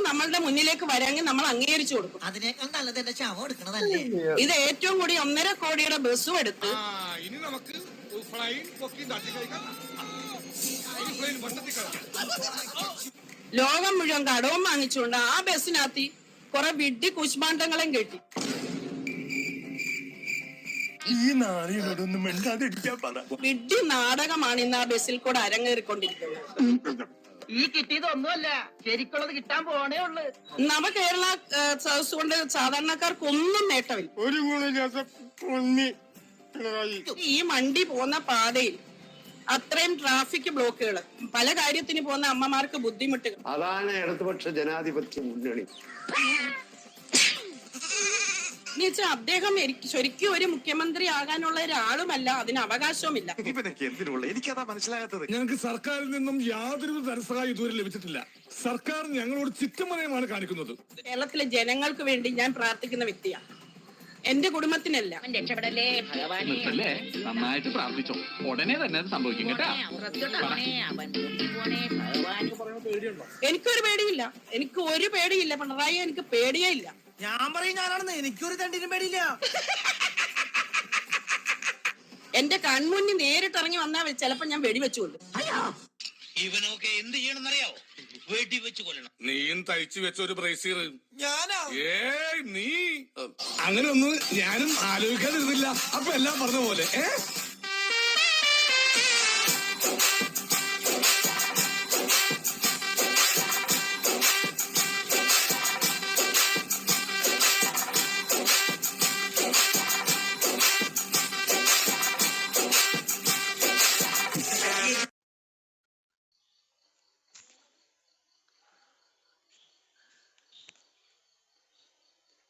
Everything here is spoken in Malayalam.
നമ്മളുടെ മുന്നിലേക്ക് വരാമെങ്കിൽ നമ്മൾ അംഗീകരിച്ചു കൊടുക്കും. അതിനേക്കാൾ നല്ലത് എന്റെ ശവം എടുക്കണതല്ലേ. ഇത് ഏറ്റവും കൂടി 1.5 കോടിയുടെ ബസ്സും എടുത്ത് ഇനി നമുക്ക് ലോകം മുഴുവൻ കടവും വാങ്ങിച്ചുകൊണ്ട് ആ ബസ്സിനകത്ത് കുറെ വിഡ്ഢി കുശ്മാണ്ഡങ്ങളും കെട്ടി. ഈ നാളിനോടൊന്നും മിണ്ടാതിരിക്കാൻ പറ. വിഡ്ഢി നാടകമാണ് ഇന്ന് ആ ബസ്സിൽ കൂടെ അരങ്ങേറിക്കൊണ്ടിരിക്കുന്നത്. ഈ കിട്ടിയതൊന്നുമല്ല, ശരിക്കുള്ളത് കിട്ടാൻ പോണേ ഉള്ളു. നവകേരള സദസ് കൊണ്ട് സാധാരണക്കാർക്കൊന്നും നേട്ടമില്ല. ഒരു ഈ വണ്ടി പോകുന്ന പാതയിൽ അത്രയും ട്രാഫിക് ബ്ലോക്കുകൾ, പല കാര്യത്തിന് പോകുന്ന അമ്മമാർക്ക് ബുദ്ധിമുട്ടുകൾ. അതാണ് ഇടതുപക്ഷ ജനാധിപത്യ മുന്നണി. എന്നുവെച്ചാൽ അദ്ദേഹം ശരിക്കും ഒരു മുഖ്യമന്ത്രി ആകാനുള്ള ഒരാളുമല്ല, അതിന് അവകാശവുമില്ല. എനിക്കതാ മനസ്സിലാകാത്തത്. ഞങ്ങൾക്ക് സർക്കാരിൽ നിന്നും യാതൊരു ധനസഹായം ഇതുവരെ ലഭിച്ചിട്ടില്ല. സർക്കാർ ഞങ്ങളോട് ചിറ്റമനയമാണ് കാണിക്കുന്നത്. കേരളത്തിലെ ജനങ്ങൾക്ക് വേണ്ടി ഞാൻ പ്രാർത്ഥിക്കുന്ന വ്യക്തിയാണ്, എന്റെ കുടുംബത്തിനല്ല. നന്നായിട്ട് പ്രാർത്ഥിച്ചോ, ഉടനെ തന്നെ അത് സംഭവിക്കും കേട്ടോ. എനിക്കൊരു പേടിയില്ല, എനിക്ക് ഒരു പേടിയില്ല പിണറായി, എനിക്ക് പേടിയേ ഇല്ല. ഞാൻ പറയും ഞാനാണെന്ന്, എനിക്കൊരു തണ്ടിനും പേടിയില്ല. എന്റെ കൺമുന്നിൽ നേരിട്ടിറങ്ങി വന്നാൽ ചിലപ്പോ ഞാൻ വെടിവെച്ചുകൊള്ളു. ഇവനൊക്കെ എന്ത് ചെയ്യണമെന്നറിയാവോ? വെടിവെച്ച് കൊല്ലണം. നീയും തയ്ച്ചു വെച്ച ഒരു ബ്രേസീർ. ഞാനാ? നീ അങ്ങനെ ഒന്നും ഞാനും ആലോചിക്കാതിരുന്നില്ല. അപ്പൊ എല്ലാം പറഞ്ഞ പോലെ